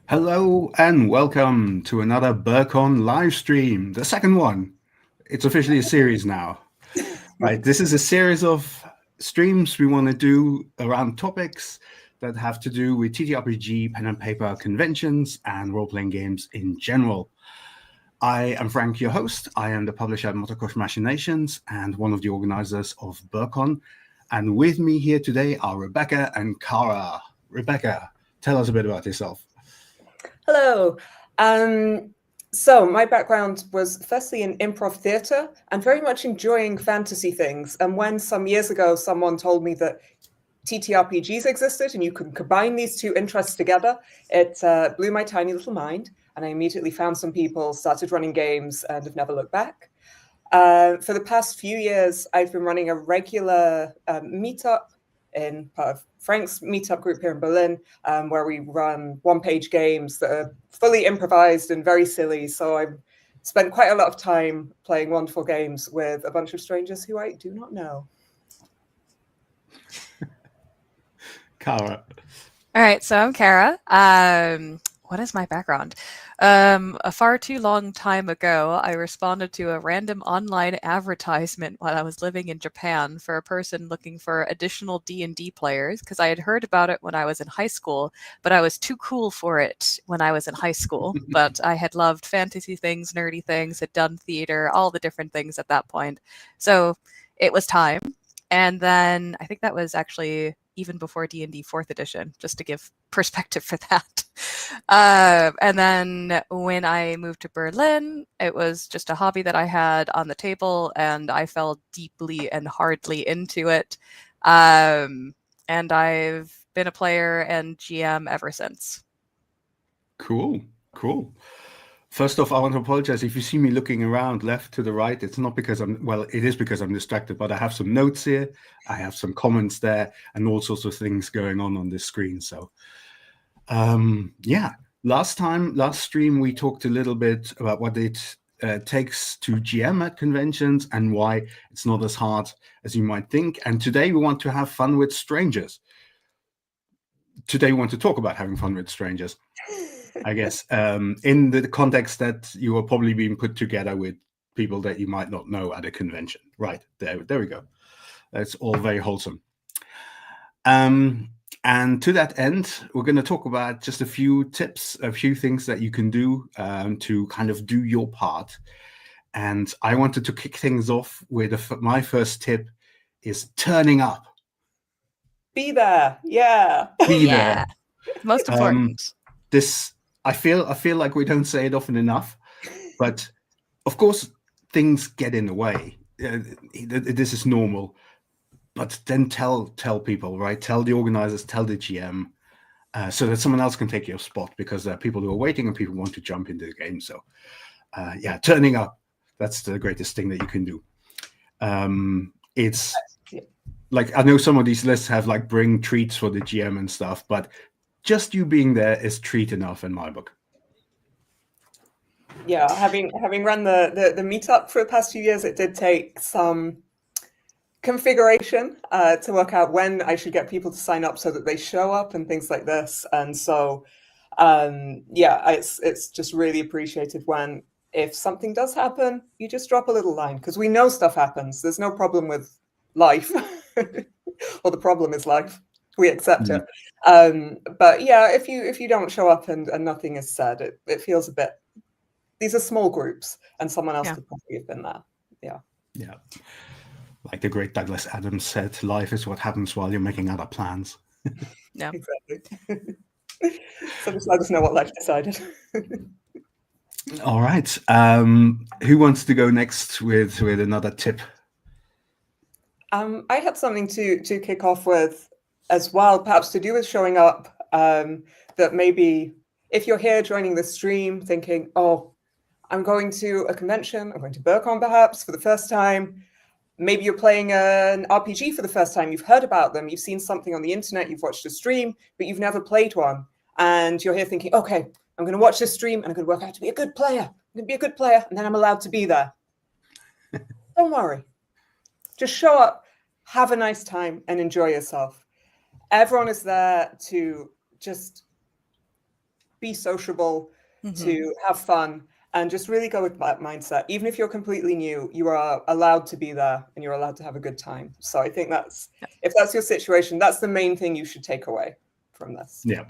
Hello and welcome to another BurkOn live stream, the second one. It's officially a series now. Right, this is a series of streams we want to do around topics that have to do with TTRPG, pen and paper conventions, and role-playing games in general. I am Frank, your host. I am the publisher at Motokosh Machinations and one of the organizers of BurkOn. And with me here today are Rebecca and Cara. Rebecca, tell us a bit about yourself. Hello. So my background was firstly in improv theatre and very much enjoying fantasy things. And when some years ago someone told me that TTRPGs existed and you could combine these two interests together, it blew my tiny little mind. And I immediately found some people, started running games, and have never looked back. For the past few years, I've been running a regular meetup in part of Frank's meetup group here in Berlin, where we run one-page games that are fully improvised and very silly. So I've spent quite a lot of time playing wonderful games with a bunch of strangers who I do not know. Cara. All right, so I'm Kara. What is my background? A far too long time ago, I responded to a random online advertisement while I was living in Japan for a person looking for additional D&D players because I had heard about it when I was in high school, but I was too cool for it when I was in high school. But I had loved fantasy things, nerdy things, had done theater, all the different things at that point. So it was time. And then I think that was actually even before D&D 4th edition, just to give perspective for that. And then when I moved to Berlin, it was just a hobby that I had on the table, and I fell deeply and hardly into it. And I've been a player and GM ever since. Cool. First off, I want to apologize if you see me looking around left to the right. It's not because it is because I'm distracted, but I have some notes here. I have some comments there and all sorts of things going on this screen. So, last stream, we talked a little bit about what it takes to GM at conventions and why it's not as hard as you might think. And today we want to have fun with strangers. Today we want to talk about having fun with strangers. I guess, in the context that you are probably being put together with people that you might not know at a convention. Right, there we go. That's all very wholesome. And to that end, we're going to talk about just a few tips, a few things that you can do to kind of do your part. And I wanted to kick things off with my first tip is turning up. Be there, yeah. Be there. Most important. I feel like we don't say it often enough, but of course things get in the way. This is normal, but then tell people, right? Tell the organizers, tell the GM, so that someone else can take your spot, because there are people who are waiting and people want to jump into the game. So, turning up, that's the greatest thing that you can do. It's like, I know some of these lists have like bring treats for the GM and stuff, but just you being there is treat enough in my book. Yeah, having run the meetup for the past few years, it did take some configuration to work out when I should get people to sign up so that they show up and things like this. And so, it's just really appreciated when, if something does happen, you just drop a little line, because we know stuff happens. There's no problem with life, or the problem is life. We accept it. But yeah, if you don't show up and nothing is said, it feels a bit. These are small groups, and someone else could probably have been there. Yeah. Like the great Douglas Adams said, life is what happens while you're making other plans. Yeah, exactly. So just let us know what life decided. All right. Who wants to go next with another tip? I had something to kick off with as well, perhaps to do with showing up, that maybe if you're here joining the stream thinking, oh, I'm going to a convention, I'm going to BurkOn perhaps for the first time. Maybe you're playing an RPG for the first time, you've heard about them, you've seen something on the internet, you've watched a stream, but you've never played one. And you're here thinking, okay, I'm going to watch this stream and I'm going to work out to be a good player. I'm going to be a good player, and then I'm allowed to be there. Don't worry. Just show up, have a nice time, and enjoy yourself. Everyone is there to just be sociable, Mhm. to have fun, and just really go with that mindset. Even if you're completely new, you are allowed to be there and you're allowed to have a good time. So I think if that's your situation, that's the main thing you should take away from this. Yeah.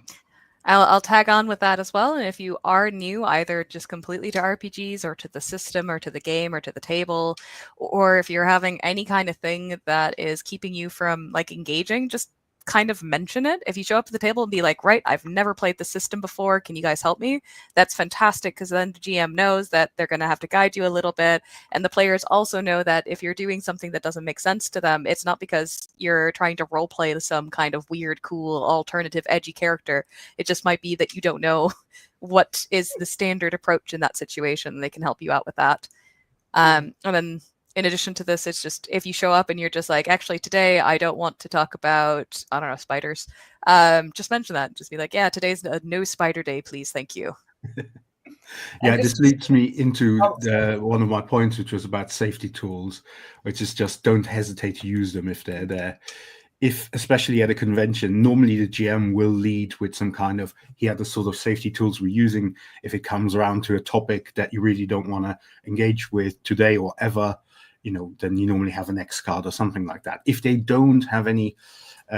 I'll tag on with that as well. And if you are new, either just completely to RPGs or to the system or to the game or to the table, or if you're having any kind of thing that is keeping you from like engaging, just kind of mention it. If you show up at the table and be like, right, I've never played the system before, can you guys help me? That's fantastic, because then the GM knows that they're going to have to guide you a little bit. And the players also know that if you're doing something that doesn't make sense to them, it's not because you're trying to role play some kind of weird, cool, alternative, edgy character. It just might be that you don't know what is the standard approach in that situation. They can help you out with that. And then in addition to this, it's just if you show up and you're just like, actually, today I don't want to talk about, I don't know, spiders. Just mention that. Just be like, yeah, today's no spider day, please. Thank you. Yeah, this leads me into one of my points, which was about safety tools, which is just don't hesitate to use them if they're there. If, especially at a convention, normally the GM will lead with some kind of, here are the sort of safety tools we're using if it comes around to a topic that you really don't want to engage with today or ever, then you normally have an X card or something like that. If they don't have any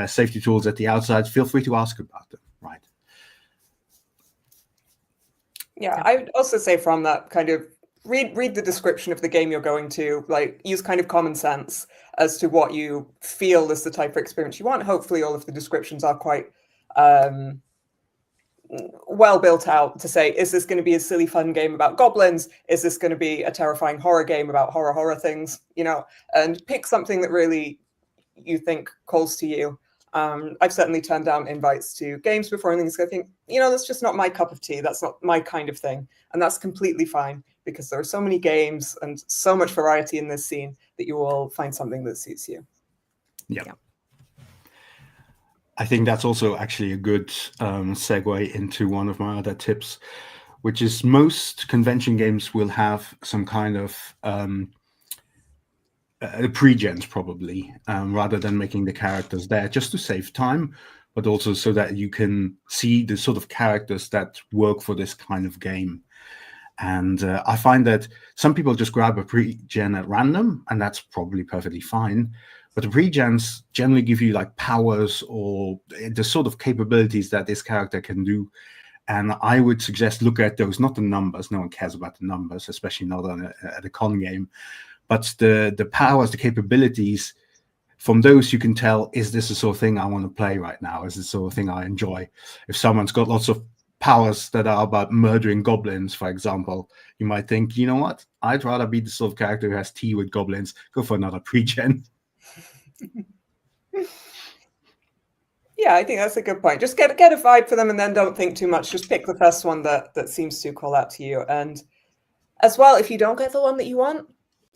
safety tools at the outside, feel free to ask about them, right? Yeah, I would also say from that kind of read the description of the game you're going to, like use kind of common sense as to what you feel is the type of experience you want. Hopefully all of the descriptions are quite well built out to say, is this going to be a silly fun game about goblins? Is this going to be a terrifying horror game about horror things? And pick something that really you think calls to you. I've certainly turned down invites to games before and things. I think, that's just not my cup of tea. That's not my kind of thing. And that's completely fine, because there are so many games and so much variety in this scene that you will find something that suits you. Yeah. I think that's also actually a good segue into one of my other tips, which is most convention games will have some kind of pre-gens probably, rather than making the characters there, just to save time, but also so that you can see the sort of characters that work for this kind of game. And I find that some people just grab a pre-gen at random, and that's probably perfectly fine. But the pre-gens generally give you like powers or the sort of capabilities that this character can do. And I would suggest look at those, not the numbers. No one cares about the numbers, especially not at a con game. But the powers, the capabilities, from those you can tell, is this the sort of thing I want to play right now? Is this the sort of thing I enjoy? If someone's got lots of powers that are about murdering goblins, for example, you might think, you know what? I'd rather be the sort of character who has tea with goblins. Go for another pre-gen. Yeah, I think that's a good point. Just get a vibe for them and then don't think too much. Just pick the first one that seems to call out to you. And as well, if you don't get the one that you want,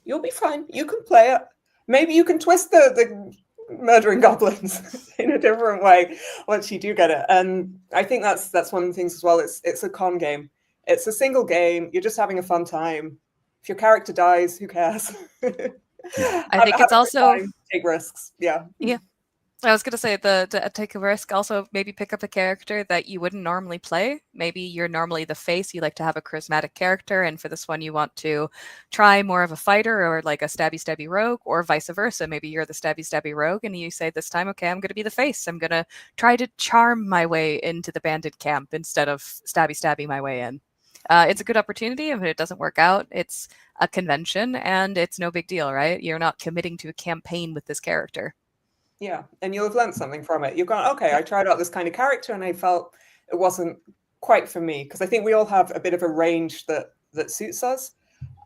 you'll be fine. You can play it. Maybe you can twist the murdering goblins in a different way once you do get it. And I think that's one of the things as well. It's a con game. It's a single game. You're just having a fun time. If your character dies, who cares? I think it's also take risks. Yeah. I was going to say to take a risk, also maybe pick up a character that you wouldn't normally play. Maybe you're normally the face, you like to have a charismatic character, and for this one you want to try more of a fighter or like a stabby rogue, or vice versa. Maybe you're the stabby rogue and you say this time, okay, I'm going to be the face. I'm going to try to charm my way into the bandit camp instead of stabby my way in. It's a good opportunity. If it doesn't work out, it's a convention and it's no big deal, right? You're not committing to a campaign with this character. Yeah, and you'll have learned something from it. You've gone, okay, I tried out this kind of character and I felt it wasn't quite for me, because I think we all have a bit of a range that suits us.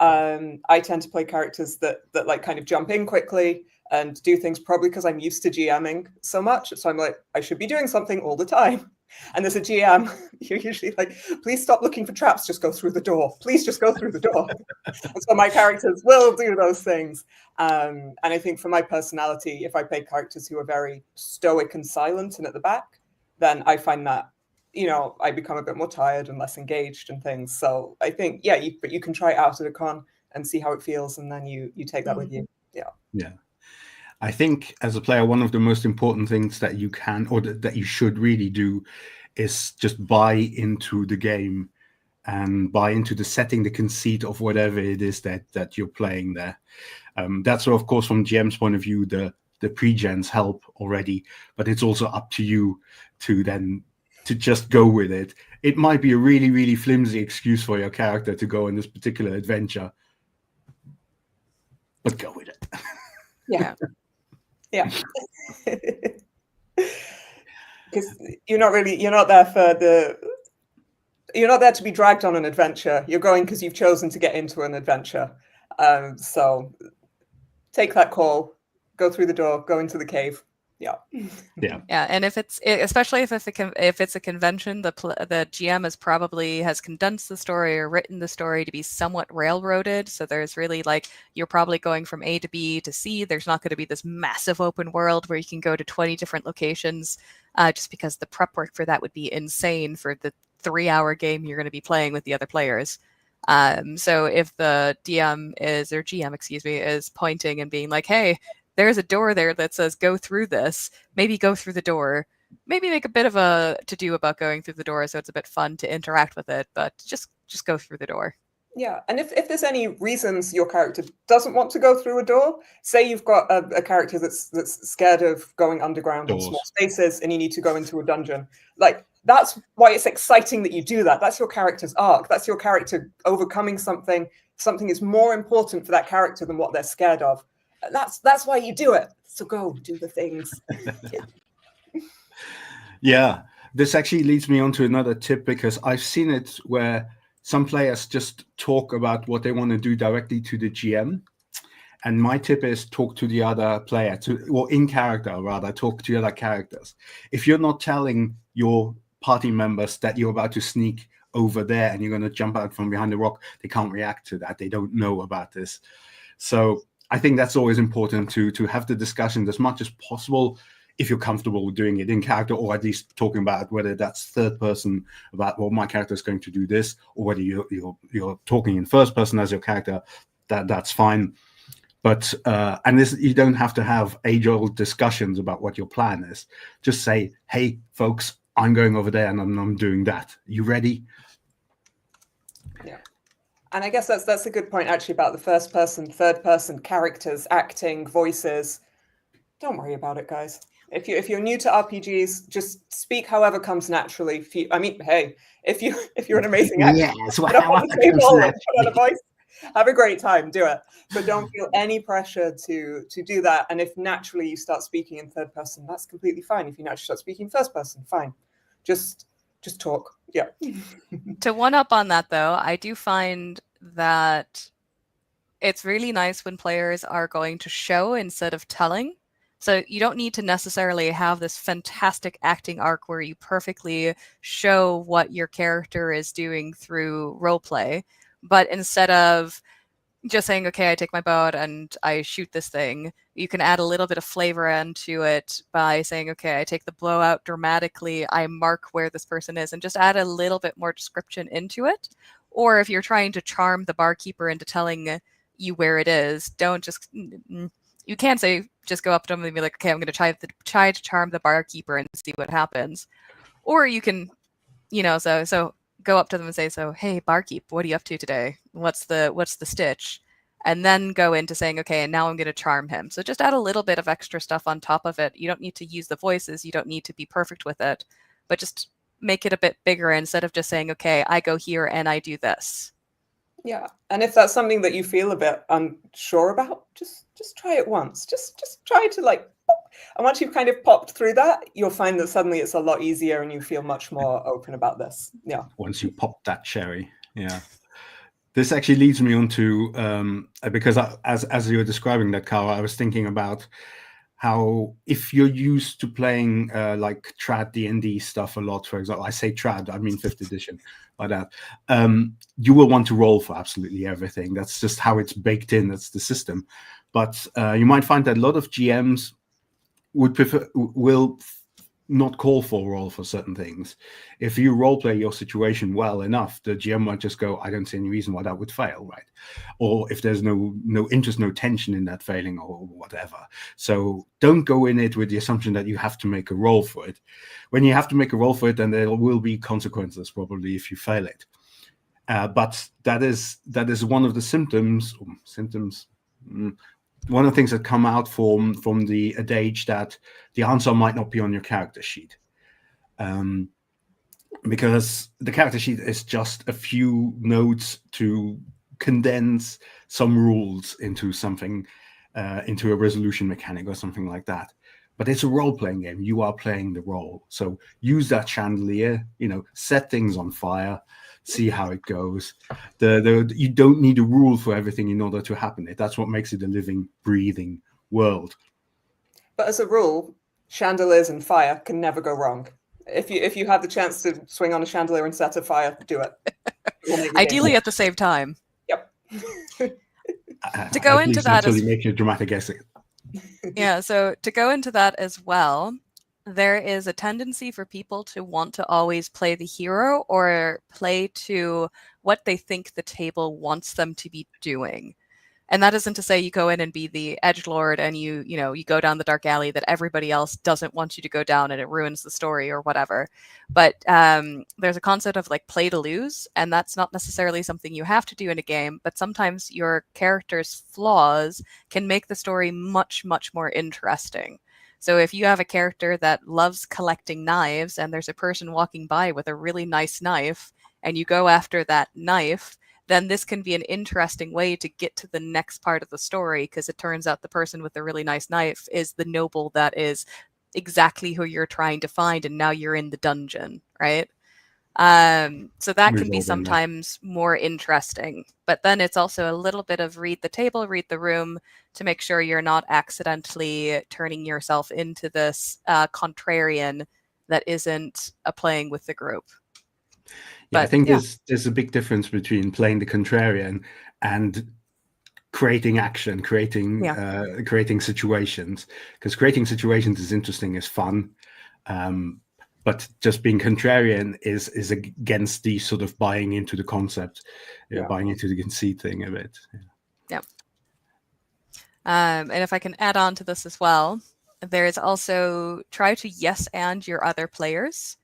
I tend to play characters that like kind of jump in quickly and do things, probably because I'm used to GMing so much. So I'm like, I should be doing something all the time. And as a GM, you're usually like, please stop looking for traps, just go through the door. Please just go through the door. And so my characters will do those things. And I think for my personality, if I play characters who are very stoic and silent and at the back, then I find that, I become a bit more tired and less engaged and things. So I think, but you can try it out at a con and see how it feels. And then you take that with you. Yeah. Yeah. I think as a player, one of the most important things that you can, or that you should really do, is just buy into the game and buy into the setting, the conceit of whatever it is that you're playing there. That's, of course, from GM's point of view, the pre-gens help already, but it's also up to you to just go with it. It might be a really, really flimsy excuse for your character to go on this particular adventure, but go with it. Yeah. Yeah. Because you're not there to be dragged on an adventure. You're going because you've chosen to get into an adventure. So take that call, go through the door, go into the cave. Yeah. Yeah. Yeah, and especially if it's a convention, the GM has condensed the story or written the story to be somewhat railroaded. So there's really like, you're probably going from A to B to C. There's not going to be this massive open world where you can go to 20 different locations, just because the prep work for that would be insane for the 3-hour game you're going to be playing with the other players. So if the GM is pointing and being like, hey, there's a door there that says go through this, maybe go through the door, maybe make a bit of a to-do about going through the door so it's a bit fun to interact with it, but just go through the door. Yeah, and if there's any reasons your character doesn't want to go through a door, say you've got a character that's scared of going underground in small spaces and you need to go into a dungeon, like, that's why it's exciting that you do that. That's your character's arc. That's your character overcoming something. Something is more important for that character than what they're scared of. That's why you do it. So go do the things. Yeah, this actually leads me on to another tip, because I've seen it where some players just talk about what they want to do directly to the GM. And my tip is talk to the other player, or in character rather, talk to the other characters. If you're not telling your party members that you're about to sneak over there and you're going to jump out from behind the rock, they can't react to that. They don't know about this. So I think that's always important to have the discussion as much as possible, if you're comfortable with doing it in character, or at least talking about whether that's third person, about, well, my character is going to do this, or whether you're talking in first person as your character, that's fine. But and this, you don't have to have age-old discussions about what your plan is. Just say, hey, folks, I'm going over there and I'm doing that. You ready? Yeah. And I guess that's a good point, actually, about the first person, third person characters, acting, voices. Don't worry about it, guys. If you're new to RPGs, just speak however comes naturally. If you're an amazing actor, yes, put up on the table and put on a voice, have a great time, do it. But don't feel any pressure to do that. And if naturally you start speaking in third person, that's completely fine. If you naturally start speaking first person, fine. Just talk. Yeah. To one up on that, though, I do find that it's really nice when players are going to show instead of telling. So you don't need to necessarily have this fantastic acting arc where you perfectly show what your character is doing through roleplay. But instead of just saying, okay, I take my bow out and I shoot this thing, you can add a little bit of flavor into it by saying, okay, I take the blow out dramatically, I mark where this person is, and just add a little bit more description into it. Or if you're trying to charm the barkeeper into telling you where it is, don't just, you can say, just go up to them and be like, okay, I'm going to try to charm the barkeeper and see what happens. Or you can, so go up to them and say, so, hey, barkeep, what are you up to today? What's the stitch? And then go into saying, okay, and now I'm going to charm him. So just add a little bit of extra stuff on top of it. You don't need to use the voices. You don't need to be perfect with it, but just make it a bit bigger instead of just saying, okay, I go here and I do this. Yeah. And if that's something that you feel a bit unsure about, just try it once. Just try to and once you've kind of popped through that, you'll find that suddenly it's a lot easier and you feel much more open about this. Yeah. Once you pop that cherry. Yeah. This actually leads me on to, because as you were describing that, Cara, I was thinking about how if you're used to playing like trad D&D stuff a lot, for example, I say trad, I mean 5th edition, by that, you will want to roll for absolutely everything. That's just how it's baked in. That's the system. But you might find that a lot of GMs will not call for roll for certain things. If you role play your situation well enough, the GM might just go, I don't see any reason why that would fail, right? Or if there's no interest, no tension in that failing or whatever. So don't go in it with the assumption that you have to make a roll for it. When you have to make a roll for it, then there will be consequences probably if you fail it. But that is one of the symptoms. One of the things that come out from the adage that the answer might not be on your character sheet, because the character sheet is just a few notes to condense some rules into something, into a resolution mechanic or something like that. But it's a role-playing game. You are playing the role, so use that chandelier. Set things on fire. See how it goes. You don't need a rule for everything in order to happen. That's what makes it a living, breathing world. But as a rule, chandeliers and fire can never go wrong. If you have the chance to swing on a chandelier and set a fire, do it. Ideally at the same time. Yep. To go into that, until you make your dramatic essay. Yeah. So to go into that as well, there is a tendency for people to want to always play the hero or play to what they think the table wants them to be doing. And that isn't to say you go in and be the edgelord and you go down the dark alley that everybody else doesn't want you to go down and it ruins the story or whatever. But there's a concept of like play to lose, and that's not necessarily something you have to do in a game, but sometimes your character's flaws can make the story much, much more interesting. So if you have a character that loves collecting knives and there's a person walking by with a really nice knife and you go after that knife, then this can be an interesting way to get to the next part of the story, because it turns out the person with the really nice knife is the noble that is exactly who you're trying to find, and now you're in the dungeon, right? So that can be sometimes more interesting, but then it's also a little bit of read the table, read the room, to make sure you're not accidentally turning yourself into this contrarian that isn't playing with the group. Yeah, I think there's a big difference between playing the contrarian and creating action, creating situations. Because creating situations is interesting, is fun. But just being contrarian is against the sort of buying into the concept, buying into the conceit thing of it. Yeah. And if I can add on to this as well, there is also try to yes and your other players.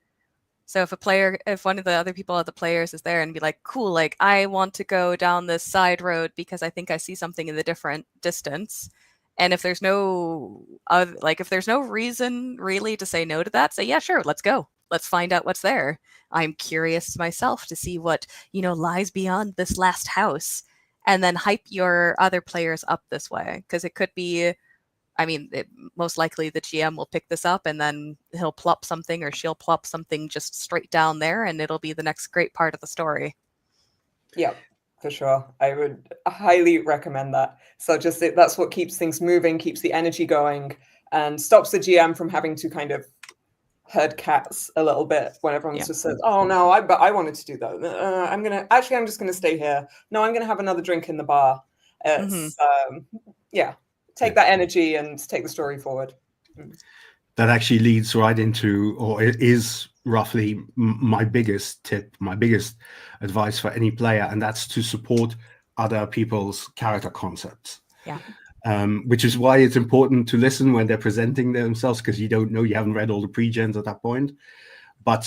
So if one of the other people, the players, is there and be like, cool, like I want to go down this side road because I think I see something in the different distance. And if there's no reason really to say no to that, say, yeah, sure, let's go. Let's find out what's there. I'm curious myself to see what, lies beyond this last house, and then hype your other players up this way. Because it could be, most likely the GM will pick this up and then he'll plop something or she'll plop something just straight down there, and it'll be the next great part of the story. Yeah, for sure. I would highly recommend that. So that's what keeps things moving, keeps the energy going, and stops the GM from having to kind of herd cats a little bit when everyone's just says, oh no, I wanted to do that. I'm just gonna stay here. No, I'm gonna have another drink in the bar. It's take that energy and take the story forward. That actually leads right into, or it is roughly my biggest tip, my biggest advice for any player, and that's to support other people's character concepts. Yeah. Which is why it's important to listen when they're presenting themselves, because you don't know, you haven't read all the pre-gens at that point. But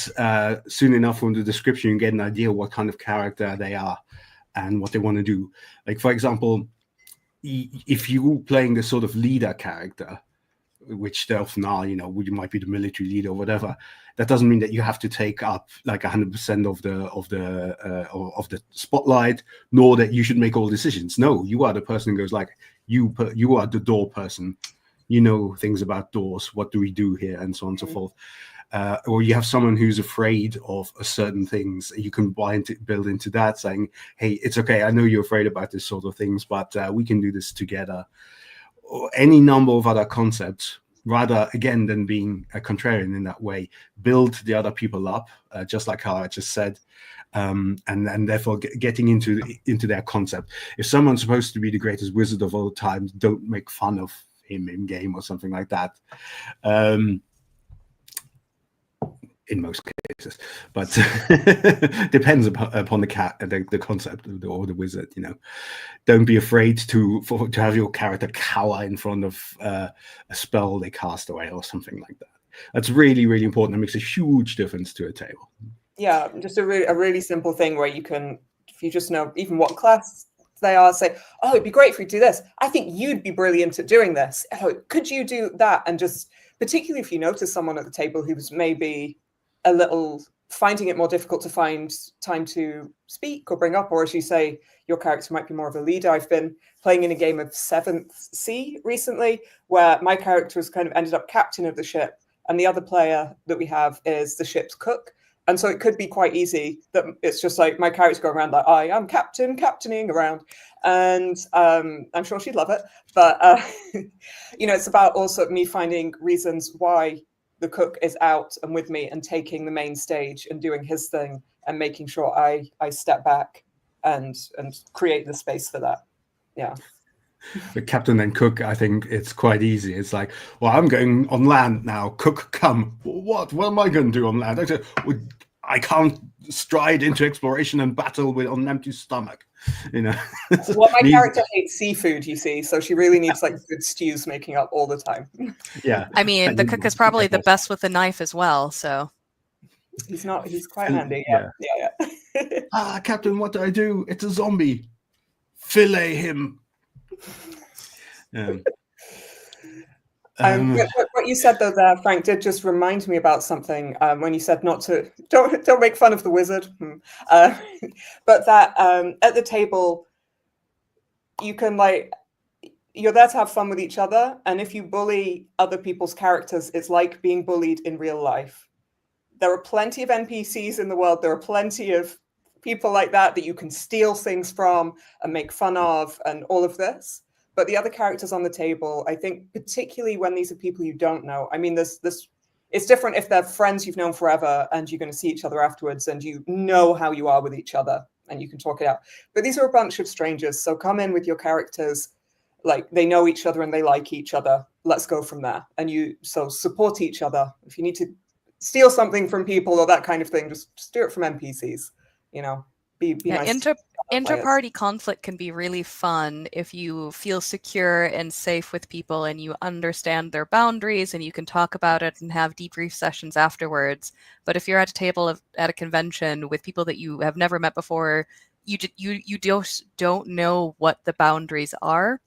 soon enough from the description, you get an idea what kind of character they are and what they want to do. Like, for example, if you're playing the sort of leader character, which they often are, you might be the military leader or whatever, that doesn't mean that you have to take up like 100% of the spotlight, nor that you should make all decisions. No, you are the person who goes like, you are the door person. You know things about doors. What do we do here? And so on and so forth. Or you have someone who's afraid of certain things. You can build into that, saying, hey, it's okay. I know you're afraid about this sort of things, but we can do this together. Or any number of other concepts, rather, again, than being a contrarian in that way, build the other people up, just like how I just said, and therefore getting into their concept. If someone's supposed to be the greatest wizard of all time, don't make fun of him in game or something like that. in most cases, but depends upon the concept or the wizard. Don't be afraid to have your character cower in front of a spell they cast away or something like that. That's really, really important. It makes a huge difference to a table. Yeah, just a really simple thing where you can, if you just know even what class they are, say, oh, it'd be great for you to do this. I think you'd be brilliant at doing this. Oh, could you do that? And just particularly if you notice someone at the table who's maybe a little finding it more difficult to find time to speak or bring up, or as you say, your character might be more of a leader. I've been playing in a game of 7th Sea recently where my character has kind of ended up captain of the ship, and the other player that we have is the ship's cook. And so it could be quite easy that it's just like my character going around like, I am captaining around. And I'm sure she'd love it. But, it's about also me finding reasons why the cook is out and with me and taking the main stage and doing his thing and making sure I step back and create the space for that. Yeah. The captain and cook, I think it's quite easy. It's like, well, I'm going on land now. Cook, come. What am I going to do on land? I said, well, I can't stride into exploration and battle on an empty stomach. Well, my character hates seafood, you see, so she really needs like good stews making up all the time. Yeah. I mean, the cook is probably the best with the knife as well, so. He's quite handy. Yeah. Captain, what do I do? It's a zombie. Fillet him. What you said though there, Frank, did just remind me about something when you said don't make fun of the wizard, but that at the table you can you're there to have fun with each other, and if you bully other people's characters, it's like being bullied in real life. There are plenty of NPCs in the world. There are plenty of people like that you can steal things from and make fun of and all of this. But the other characters on the table, I think, particularly when these are people you don't know, I mean, it's different if they're friends you've known forever and you're going to see each other afterwards and you know how you are with each other and you can talk it out. But these are a bunch of strangers. So come in with your characters, like they know each other and they like each other. Let's go from there. And so support each other. If you need to steal something from people or that kind of thing, just do it from NPCs, be nice. Inter-party conflict can be really fun if you feel secure and safe with people and you understand their boundaries and you can talk about it and have debrief sessions afterwards. But if you're at a table at a convention with people that you have never met before, you just don't know what the boundaries are,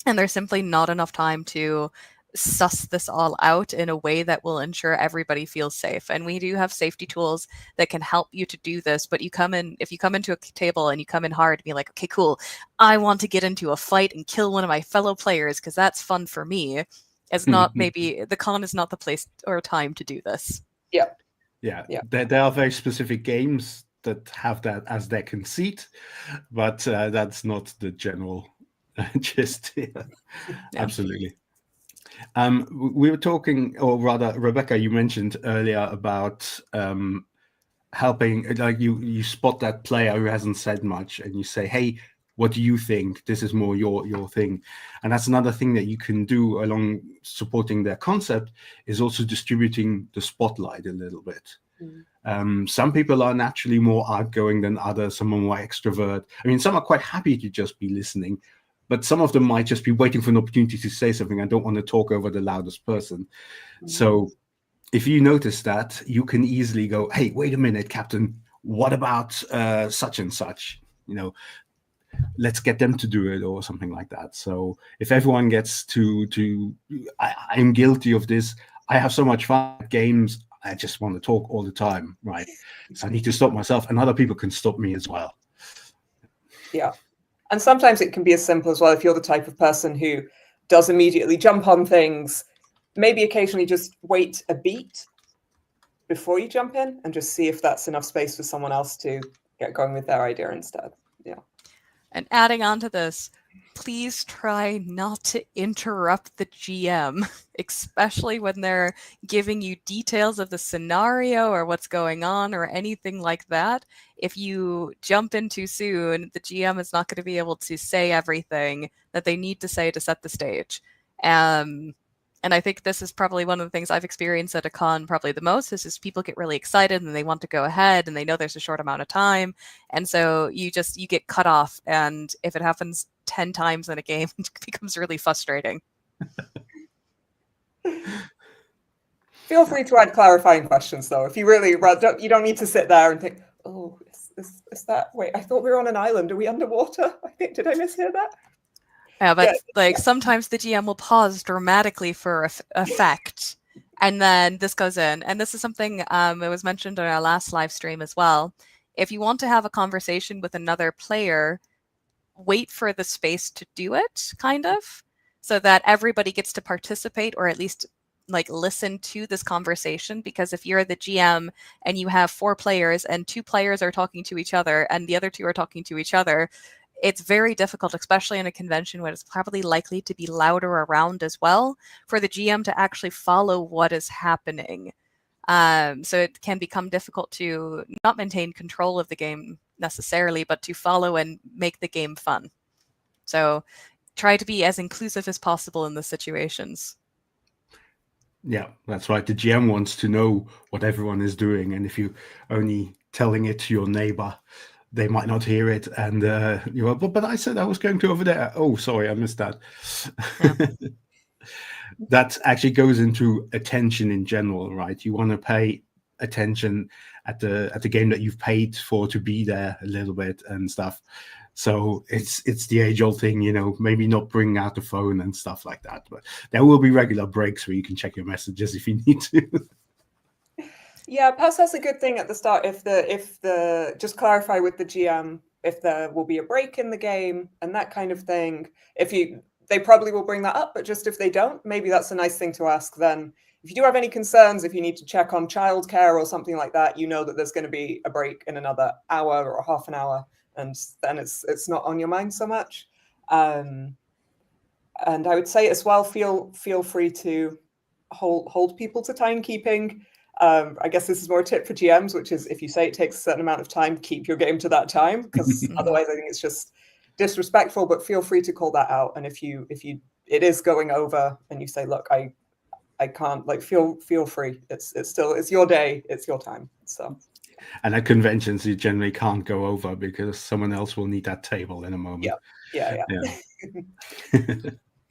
and there's simply not enough time to suss this all out in a way that will ensure everybody feels safe. And we do have safety tools that can help you to do this, but if you come into a table and you come in hard, be like, okay, cool, I want to get into a fight and kill one of my fellow players because that's fun for me. It's not maybe the con is not the place or time to do this. Yeah. There are very specific games that have that as their conceit, but that's not the general gist here. Yeah. Absolutely. We were talking, or rather, Rebecca, you mentioned earlier about helping, like you spot that player who hasn't said much and you say, hey, what do you think? This is more your thing. And that's another thing that you can do along supporting their concept is also distributing the spotlight a little bit. Some people are naturally more outgoing than others, some are more extrovert. I mean, some are quite happy to just be listening, but some of them might just be waiting for an opportunity to say something. I don't want to talk over the loudest person. So if you notice that, you can easily go, hey, wait a minute, Captain, what about such and such? Let's get them to do it or something like that. So if everyone gets I'm guilty of this. I have so much fun at games. I just want to talk all the time, right? So I need to stop myself, and other people can stop me as well. Yeah. And sometimes it can be as simple as well, if you're the type of person who does immediately jump on things, maybe occasionally just wait a beat before you jump in and just see if that's enough space for someone else to get going with their idea instead. Yeah. And adding on to this, please try not to interrupt the GM, especially when they're giving you details of the scenario or what's going on or anything like that. If you jump in too soon, the GM is not going to be able to say everything that they need to say to set the stage. And And I think this is probably one of the things I've experienced at a con probably the most is just people get really excited and they want to go ahead and they know there's a short amount of time. And so you get cut off. And if it happens 10 times in a game, it becomes really frustrating. Feel free to add clarifying questions, though. If you really, you don't need to sit there and think, oh, is that, wait, I thought we were on an island. Are we underwater? Did I mishear that? Yeah, but sometimes the GM will pause dramatically for effect, and then this goes in. And this is something it was mentioned in our last live stream as well. If you want to have a conversation with another player, wait for the space to do it, kind of, so that everybody gets to participate or at least like listen to this conversation. Because if you're the GM and you have 4 players and 2 players are talking to each other and the other 2 are talking to each other, it's very difficult, especially in a convention when it's probably likely to be louder around as well, for the GM to actually follow what is happening. So it can become difficult to not maintain control of the game necessarily, but to follow and make the game fun. So try to be as inclusive as possible in the situations. Yeah, that's right. The GM wants to know what everyone is doing, and if you're only telling it to your neighbor, they might not hear it, and you're like, but I said I was going to over there. Oh, sorry, I missed that. Yeah. That actually goes into attention in general, right? You want to pay attention at the game that you've paid for to be there a little bit and stuff. So it's the age-old thing, you know, maybe not bring out the phone and stuff like that. But there will be regular breaks where you can check your messages if you need to. Yeah, perhaps that's a good thing at the start. If the just clarify with the GM if there will be a break in the game and that kind of thing. They probably will bring that up, but just if they don't, maybe that's a nice thing to ask then. If you do have any concerns, if you need to check on childcare or something like that, you know that there's going to be a break in another hour or half an hour, and then it's not on your mind so much. And I would say as well, feel free to hold people to timekeeping. I guess this is more a tip for GMs, which is if you say it takes a certain amount of time, keep your game to that time, because otherwise I think it's just disrespectful. But feel free to call that out. And if it is going over and you say, look, I can't, like, feel free. It's your day, it's your time. So. And at conventions, you generally can't go over because someone else will need that table in a moment. Yeah.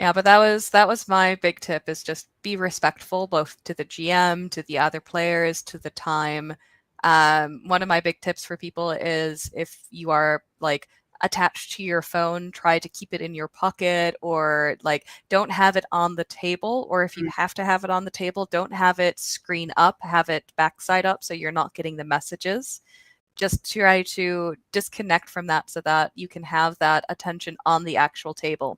Yeah, but that was my big tip, is just be respectful both to the GM, to the other players, to the time. One of my big tips for people is if you are like attached to your phone, try to keep it in your pocket, or like don't have it on the table, or if you have to have it on the table, don't have it screen up, have it backside up so you're not getting the messages. Just try to disconnect from that so that you can have that attention on the actual table.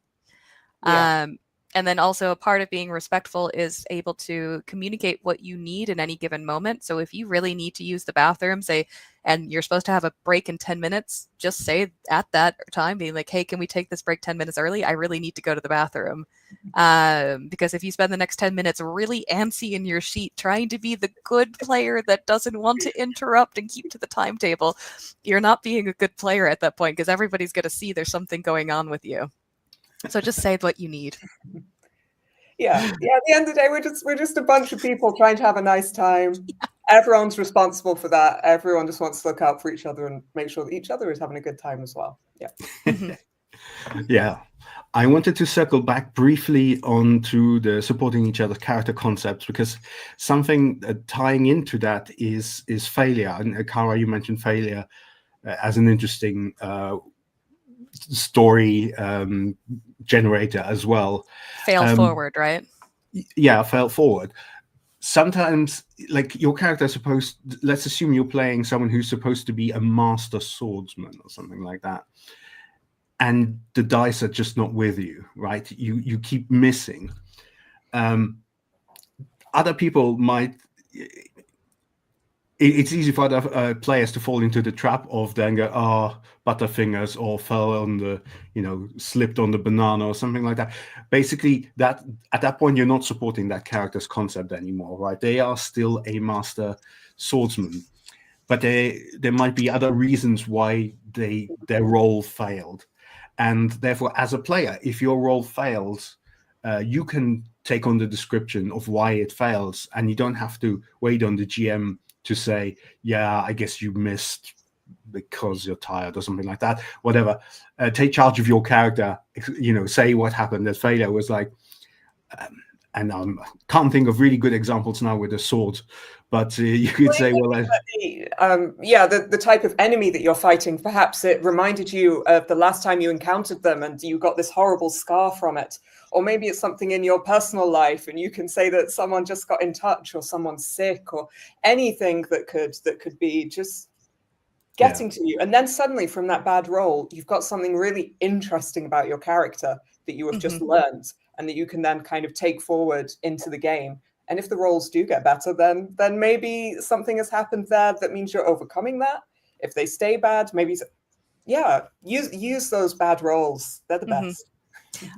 Yeah. And then also a part of being respectful is able to communicate what you need in any given moment. So if you really need to use the bathroom, and you're supposed to have a break in 10 minutes, just say at that time, being like, hey, can we take this break 10 minutes early? I really need to go to the bathroom. Because if you spend the next 10 minutes really antsy in your seat, trying to be the good player that doesn't want to interrupt and keep to the timetable, you're not being a good player at that point, because everybody's going to see there's something going on with you. So just say what you need. Yeah. At the end of the day, we're just a bunch of people trying to have a nice time. Yeah. Everyone's responsible for that. Everyone just wants to look out for each other and make sure that each other is having a good time as well. Yeah. Yeah. I wanted to circle back briefly onto the supporting each other's character concepts, because something tying into that is failure. And Kara, you mentioned failure as an interesting story generator as well. Fail forward, right? Yeah, fail forward. Sometimes, like, your character let's assume you're playing someone who's supposed to be a master swordsman or something like that, and the dice are just not with you, right? You keep missing. Other people might. It's easy for other players to fall into the trap of then go, butterfingers, or fell on the, slipped on the banana or something like that. Basically, that at that point, you're not supporting that character's concept anymore, right? They are still a master swordsman, but there might be other reasons why their role failed. And therefore, as a player, if your role fails, you can take on the description of why it fails, and you don't have to wait on the GM to say, yeah, I guess you missed because you're tired or something like that. Whatever. Take charge of your character. Say what happened. That failure was like, and I can't think of really good examples now with a sword, but you could say, the type of enemy that you're fighting, perhaps it reminded you of the last time you encountered them and you got this horrible scar from it. Or maybe it's something in your personal life and you can say that someone just got in touch or someone's sick or anything that could be just getting to you. And then suddenly from that bad roll, you've got something really interesting about your character that you have just learned and that you can then kind of take forward into the game. And if the rolls do get better, then maybe something has happened there that means you're overcoming that. If they stay bad, maybe, use those bad rolls. They're the best.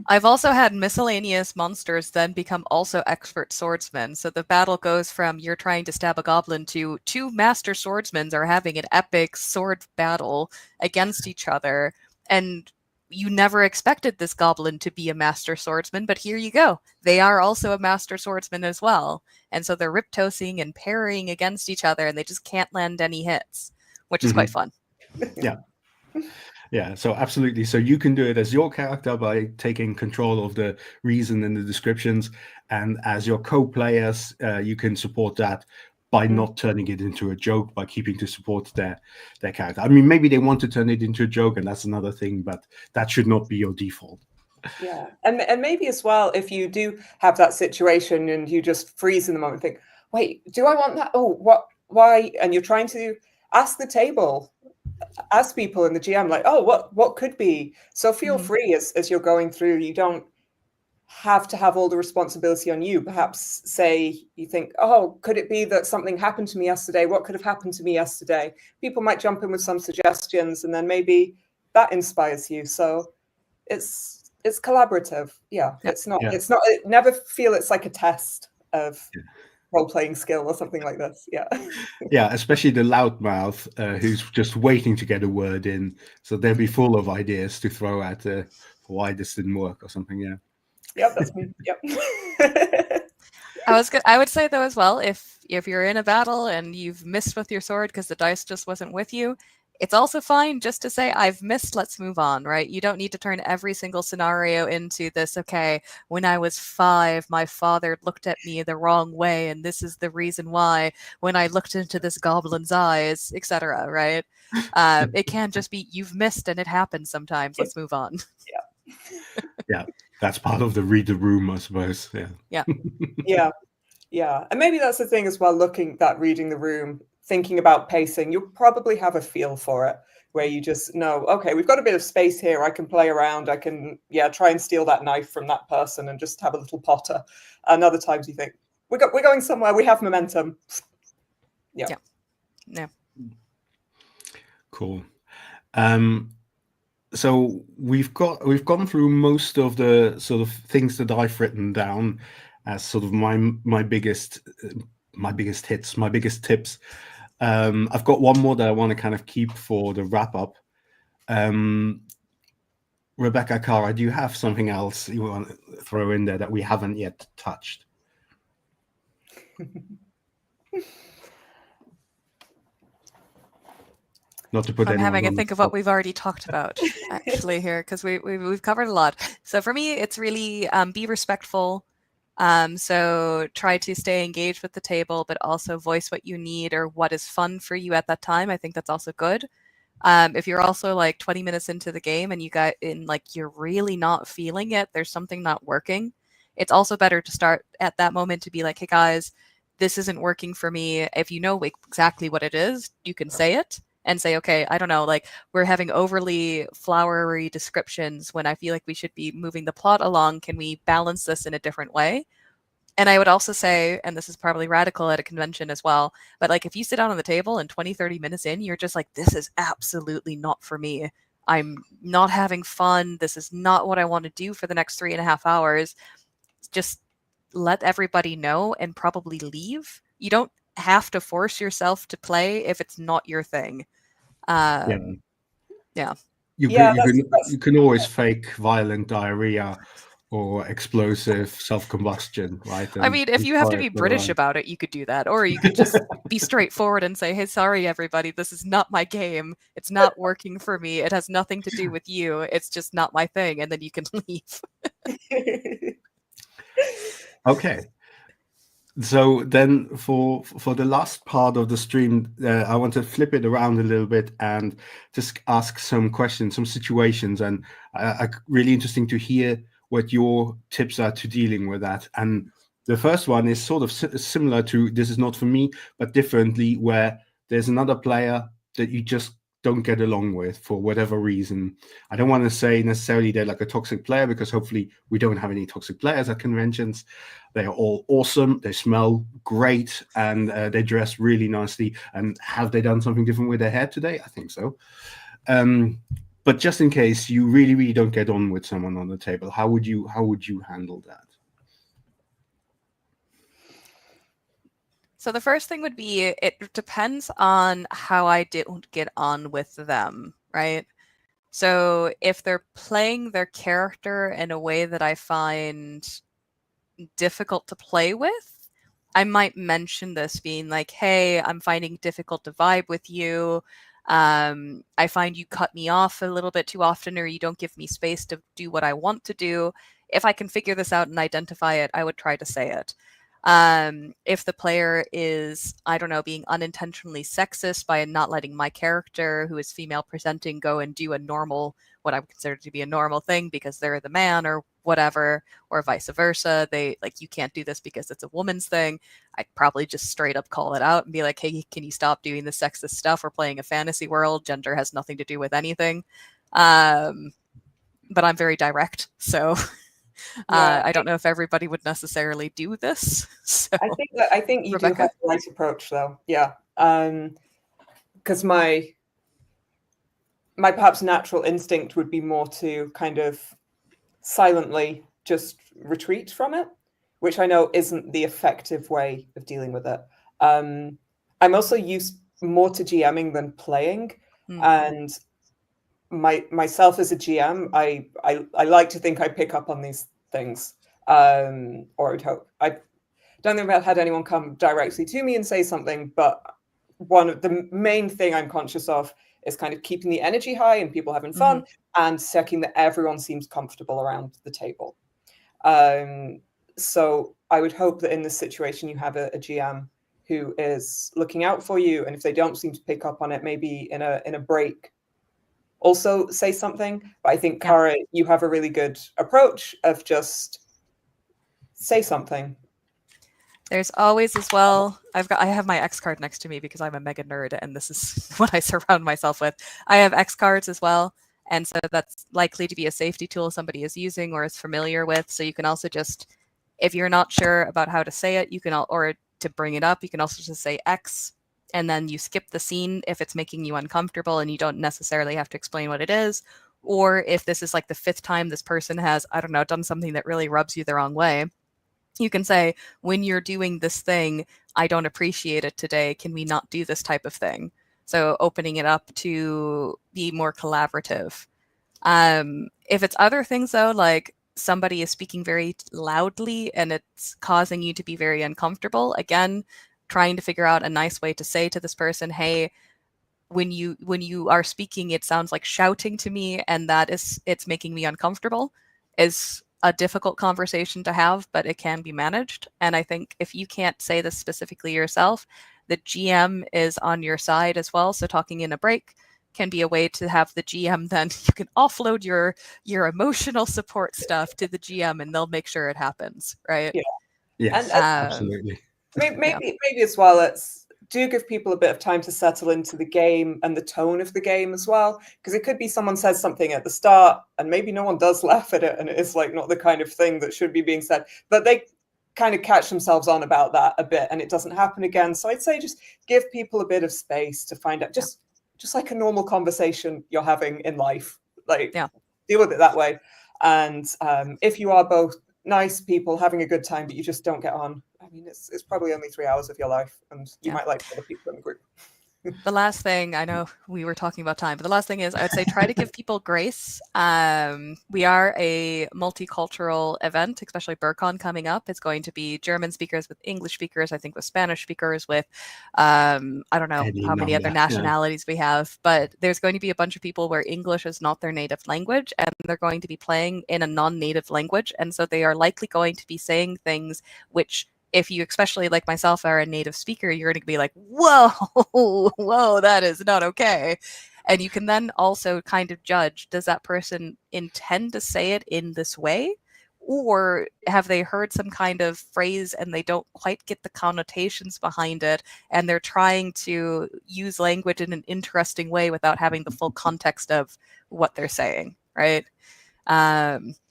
I've also had miscellaneous monsters then become also expert swordsmen. So the battle goes from you're trying to stab a goblin to two master swordsmen are having an epic sword battle against each other. And you never expected this goblin to be a master swordsman, but here you go. They are also a master swordsman as well. And so they're riptosing and parrying against each other, and they just can't land any hits, which is quite fun. Yeah, so absolutely. So you can do it as your character by taking control of the reason and the descriptions. And as your co-players, you can support that by not turning it into a joke, by keeping to support their character. I mean, maybe they want to turn it into a joke, and that's another thing, but that should not be your default. Yeah, and maybe as well, if you do have that situation and you just freeze in the moment and think, wait, do I want that? Oh, what, why? And you're trying to ask people in the GM, like, oh, what could be? So feel free as you're going through. You don't have to have all the responsibility on you. Perhaps say you think, oh, could it be that something happened to me yesterday? What could have happened to me yesterday? People might jump in with some suggestions, and then maybe that inspires you. So it's collaborative. It's not. Never feel it's like a test of role-playing skill or something like this. Yeah, especially the loudmouth who's just waiting to get a word in, so they'll be full of ideas to throw at why this didn't work or something. Yep, that's me. Yep. I would say though as well, if you're in a battle and you've missed with your sword because the dice just wasn't with you, it's also fine just to say, I've missed, let's move on, right? You don't need to turn every single scenario into this, okay, when I was 5, my father looked at me the wrong way, and this is the reason why, when I looked into this goblin's eyes, etc., right? It can't just be, you've missed and it happens sometimes, let's move on. Yeah, that's part of the read the room, I suppose. Yeah. And maybe that's the thing as well, reading the room, thinking about pacing, you'll probably have a feel for it where you just know, okay, we've got a bit of space here. I can play around. I can, try and steal that knife from that person and just have a little potter. And other times you think, we're going somewhere. We have momentum. Yeah. Cool. So we've gone through most of the sort of things that I've written down as sort of my biggest hits, my biggest tips. I've got one more that I want to kind of keep for the wrap up. Rebecca, Cara, do you have something else you want to throw in there that we haven't yet touched? Not to put I'm having to think of what we've already talked about actually here, because we've covered a lot. So for me, it's really be respectful. So try to stay engaged with the table, but also voice what you need or what is fun for you at that time. I think that's also good. If you're also like 20 minutes into the game and you're really not feeling it, there's something not working. It's also better to start at that moment to be like, hey guys, this isn't working for me. If you know exactly what it is, you can say it. And say, okay, I don't know, like we're having overly flowery descriptions when I feel like we should be moving the plot along. Can we balance this in a different way? And I would also say, and this is probably radical at a convention as well, but like if you sit down on the table and 20, 30 minutes in, you're just like, this is absolutely not for me. I'm not having fun. This is not what I want to do for the next 3.5 hours. Just let everybody know and probably leave. You don't have to force yourself to play if it's not your thing. You can always fake violent diarrhea or explosive self-combustion, right? I mean, if you have to be British about it, you could do that. Or you could just be straightforward and say, hey, sorry, everybody, this is not my game. It's not working for me. It has nothing to do with you. It's just not my thing. And then you can leave. Okay. So then for the last part of the stream, I want to flip it around a little bit and just ask some questions, some situations, and really interesting to hear what your tips are to dealing with that. And the first one is sort of similar to This Is Not For Me, but differently, where there's another player that you just don't get along with for whatever reason. I don't want to say necessarily they're like a toxic player, because hopefully we don't have any toxic players at conventions. They are all awesome. They smell great, and they dress really nicely. And have they done something different with their hair today? I think so. But just in case you really, really don't get on with someone on the table, how would you handle that? So the first thing would be, it depends on how I don't get on with them, right? So if they're playing their character in a way that I find difficult to play with, I might mention this, being like, hey, I'm finding it difficult to vibe with you. I find you cut me off a little bit too often, or you don't give me space to do what I want to do. If I can figure this out and identify it, I would try to say it. If the player is, I don't know, being unintentionally sexist by not letting my character, who is female presenting, go and do a normal, what I would consider to be a normal thing because they're the man or whatever, or vice versa, they like, you can't do this because it's a woman's thing, I'd probably just straight up call it out and be like, hey, can you stop doing the sexist stuff? We're playing a fantasy world. Gender has nothing to do with anything. But I'm very direct, so yeah. I don't know if everybody would necessarily do this. So I think you Rebecca? Do have the right approach, though. Yeah, because my perhaps natural instinct would be more to kind of silently just retreat from it, which I know isn't the effective way of dealing with it. I'm also used more to GMing than playing, and myself as a GM, I like to think I pick up on these things, or I would hope. I don't think I've had anyone come directly to me and say something, but one of the main thing I'm conscious of is kind of keeping the energy high and people having fun, and checking that everyone seems comfortable around the table. So I would hope that in this situation you have a GM who is looking out for you, and if they don't seem to pick up on it, maybe in a break, also say something. But I think, Cara, you have a really good approach of just say something. There's always as well, I have my X card next to me because I'm a mega nerd and this is what I surround myself with. I have X cards as well, and so that's likely to be a safety tool somebody is using or is familiar with. So you can also just, if you're not sure about how to say it, you can, or to bring it up, you can also just say X, and then you skip the scene if it's making you uncomfortable and you don't necessarily have to explain what it is. Or if this is like the 5th time this person has, I don't know, done something that really rubs you the wrong way, you can say, when you're doing this thing, I don't appreciate it today. Can we not do this type of thing? So opening it up to be more collaborative. If it's other things, though, like somebody is speaking very loudly and it's causing you to be very uncomfortable, again, trying to figure out a nice way to say to this person, hey, when you are speaking, it sounds like shouting to me, and it's making me uncomfortable, is a difficult conversation to have, but it can be managed. And I think if you can't say this specifically yourself, the GM is on your side as well. So talking in a break can be a way to have the GM, then you can offload your emotional support stuff to the GM and they'll make sure it happens, right? Yeah. Yes, and, absolutely. Maybe as well, do give people a bit of time to settle into the game and the tone of the game as well, because it could be someone says something at the start and maybe no one does laugh at it and it is like not the kind of thing that should be being said, but they kind of catch themselves on about that a bit and it doesn't happen again. So I'd say just give people a bit of space to find out, just like a normal conversation you're having in life, like deal with it that way. And if you are both nice people having a good time, but you just don't get on, I mean, it's probably only 3 hours of your life, and you might like other people in the group. The last thing, I know we were talking about time, but the last thing is I would say try to give people grace. We are a multicultural event, especially BurCon coming up. It's going to be German speakers with English speakers, I think with Spanish speakers, with I don't know Any how many other number, yeah. nationalities we have, but there's going to be a bunch of people where English is not their native language and they're going to be playing in a non-native language. And so they are likely going to be saying things which, if you, especially like myself, are a native speaker, you're going to be like, whoa, whoa, that is not okay. And you can then also kind of judge, does that person intend to say it in this way? Or have they heard some kind of phrase and they don't quite get the connotations behind it, and they're trying to use language in an interesting way without having the full context of what they're saying, right?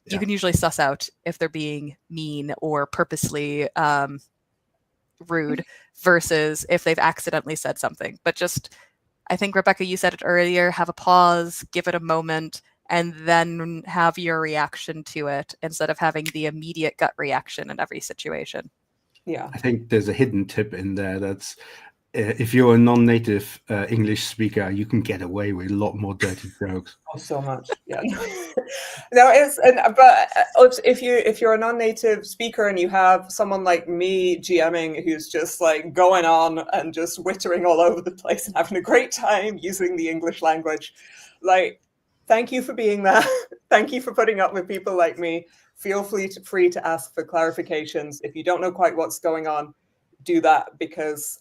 You can usually suss out if they're being mean or purposely rude versus if they've accidentally said something. But just, I think, Rebecca, you said it earlier, have a pause, give it a moment, and then have your reaction to it instead of having the immediate gut reaction in every situation. Yeah. I think there's a hidden tip in there that's if you're a non-native English speaker, you can get away with a lot more dirty jokes. Oh, so much. Yeah. No, but if you're a non-native speaker and you have someone like me GMing who's just like going on and just wittering all over the place and having a great time using the English language, like, thank you for being there. Thank you for putting up with people like me. Feel free to ask for clarifications. If you don't know quite what's going on, do that, because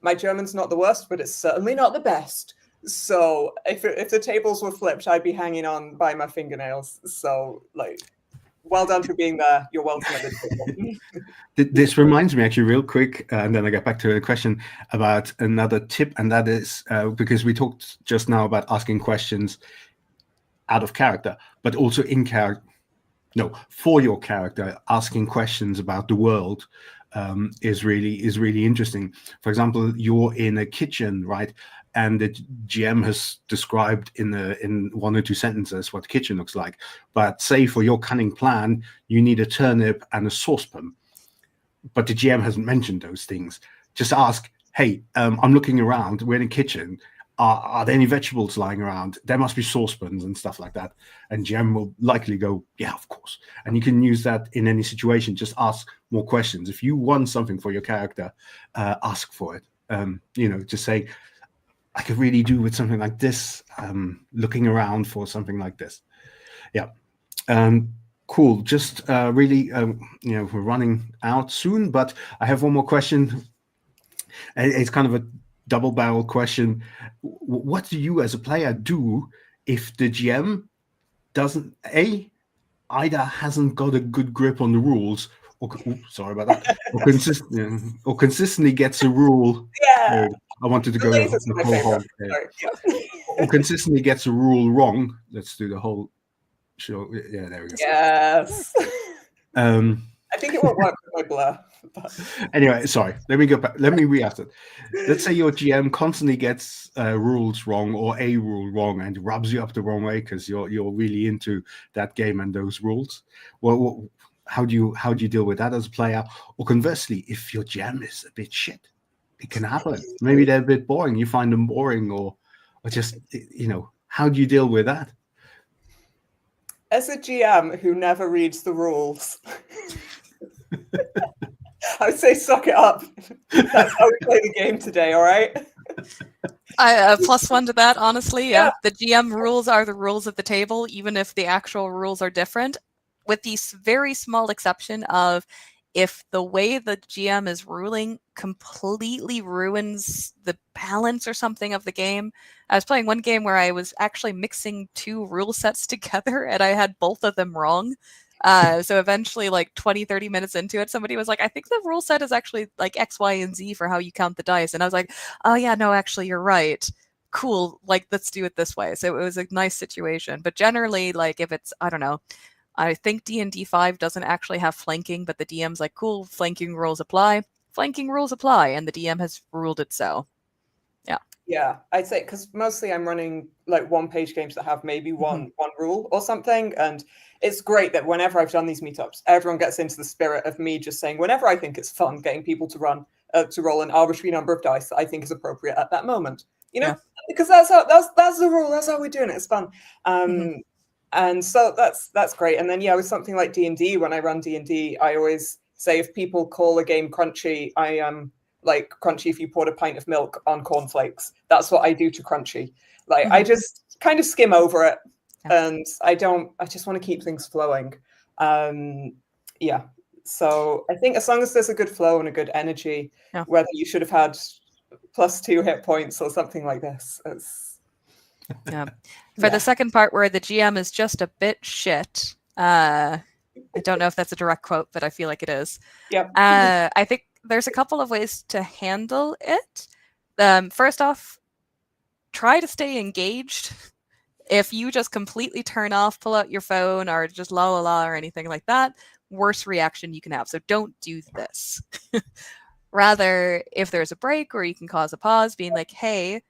my German's not the worst, but it's certainly not the best. So if the tables were flipped, I'd be hanging on by my fingernails. So, like, well done for being there. You're welcome at the table. This reminds me actually real quick, and then I get back to the question about another tip, and that is because we talked just now about asking questions out of character, but also in character. No, for your character, asking questions about the world is really interesting. For example, you're in a kitchen, right? And the GM has described in 1 or 2 sentences what the kitchen looks like. But say for your cunning plan, you need a turnip and a saucepan. But the GM hasn't mentioned those things. Just ask, hey, I'm looking around. We're in a kitchen. Are there any vegetables lying around? There must be saucepans and stuff like that. And GM will likely go, yeah, of course. And you can use that in any situation. Just ask more questions. If you want something for your character, ask for it. Just say, I could really do with something like this. Looking around for something like this. Yeah. Cool. Just really, we're running out soon, but I have one more question. It's kind of a double barrel question. What do you as a player do if the GM doesn't either hasn't got a good grip on the rules, or sorry about that, or consistently gets a rule? Yeah. I wanted to go the whole hog there. Or consistently gets a rule wrong. Let's do the whole show. Yeah, there we go. Yes. I think it won't work with my blur. But... Anyway, sorry. Let me go back. Let me re-ask it. Let's say your GM constantly gets rules wrong or a rule wrong and rubs you up the wrong way because you're really into that game and those rules. Well, how do you deal with that as a player? Or conversely, if your GM is a bit shit, it can happen. Maybe they're a bit boring. You find them boring, or just how do you deal with that? As a GM who never reads the rules, I would say suck it up. That's how we play the game today, all right? I +1 to that, honestly. Yeah. The GM rules are the rules of the table, even if the actual rules are different, with the very small exception of if the way the GM is ruling completely ruins the balance or something of the game. I was playing one game where I was actually mixing 2 rule sets together and I had both of them wrong. So eventually, like 20, 30 minutes into it, somebody was like, I think the rule set is actually like X, Y, and Z for how you count the dice. And I was like, oh yeah, no, actually you're right. Cool. Like, let's do it this way. So it was a nice situation. But generally, like if it's, I don't know, I think D&D 5 doesn't actually have flanking, but the DM's like, cool, flanking rules apply. Flanking rules apply, and the DM has ruled it so. Yeah. Yeah, I'd say because mostly I'm running like 1-page games that have maybe one rule or something, and it's great that whenever I've done these meetups, everyone gets into the spirit of me just saying whenever I think it's fun getting people to run to roll an arbitrary number of dice that I think is appropriate at that moment. You know, Yeah. because that's the rule. That's how we're doing it. It's fun. And so that's great. And then with something like D&D, when I run D&D, I always say if people call a game crunchy, I am like crunchy if you poured a pint of milk on cornflakes. That's what I do to crunchy. Like I just kind of skim over it, and I just want to keep things flowing. So I think as long as there's a good flow and a good energy, whether you should have had +2 hit points or something like this, it's For the second part where the GM is just a bit shit, I don't know if that's a direct quote, but I feel like it is. I think there's a couple of ways to handle it. First off, try to stay engaged. If you just completely turn off, pull out your phone, or just la la la or anything like that, worst reaction you can have. So don't do this. Rather, if there's a break or you can cause a pause, being like, hey,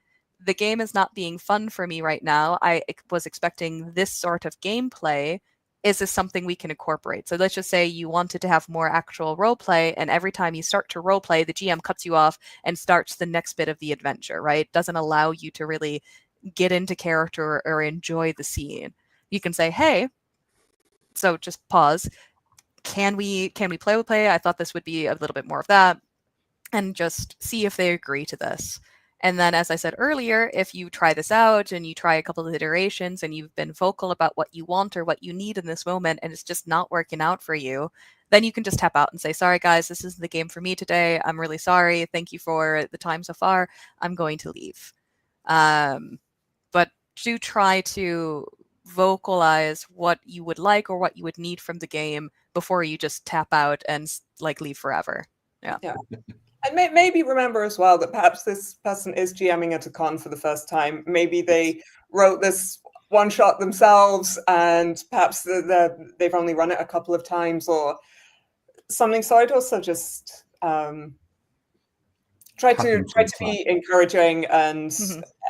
the game is not being fun for me right now. I was expecting this sort of gameplay. Is this something we can incorporate? So let's just say you wanted to have more actual roleplay, and every time you start to roleplay, the GM cuts you off and starts the next bit of the adventure, right? Doesn't allow you to really get into character or enjoy the scene. You can say, hey, so just pause. Can we play? I thought this would be a little bit more of that, and just see if they agree to this. And then, as I said earlier, if you try this out and you try a couple of iterations and you've been vocal about what you want or what you need in this moment and it's just not working out for you, then you can just tap out and say, sorry, guys, this isn't the game for me today. I'm really sorry. Thank you for the time so far. I'm going to leave. But do try to vocalize what you would like or what you would need from the game before you just tap out and like leave forever. Yeah. And maybe remember as well that perhaps this person is GMing at a con for the first time. Maybe they wrote this one shot themselves, and perhaps they've only run it a couple of times or something. So I'd also just try to be encouraging, and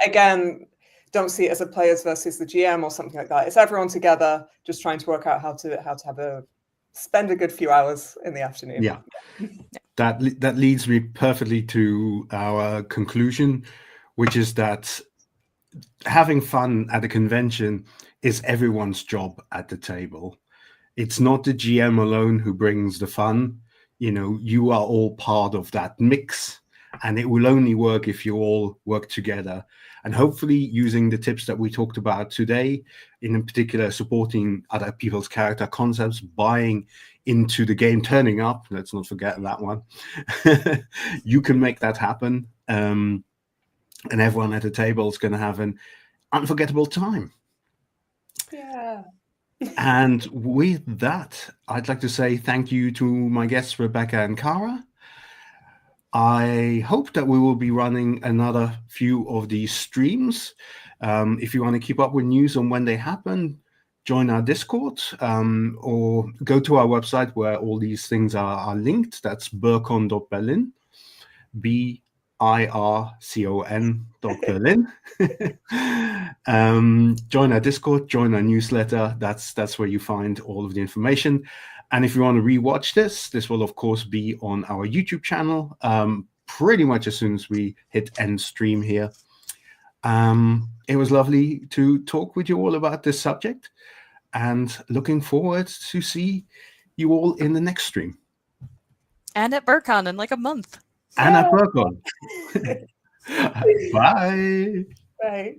again, don't see it as a players versus the GM or something like that. It's everyone together just trying to work out how to spend a good few hours in the afternoon. Yeah. That leads me perfectly to our conclusion, which is that having fun at a convention is everyone's job at the table. It's not the GM alone who brings the fun. You know, you are all part of that mix, and it will only work if you all work together. And hopefully using the tips that we talked about today, in particular supporting other people's character concepts, buying into the game, turning up, let's not forget that one. You can make that happen. And everyone at the table is going to have an unforgettable time. Yeah. And with that, I'd like to say thank you to my guests, Rebecca and Cara. I hope that we will be running another few of these streams. If you want to keep up with news on when they happen, join our Discord or go to our website where all these things are linked. That's bircon.berlin, BIRCON.Berlin. Join our Discord, join our newsletter. That's where you find all of the information. And if you want to rewatch this will of course be on our YouTube channel pretty much as soon as we hit end stream here. It was lovely to talk with you all about this subject, and looking forward to see you all in the next stream. And at BurCon in like a month. And at BurCon. Bye. Bye.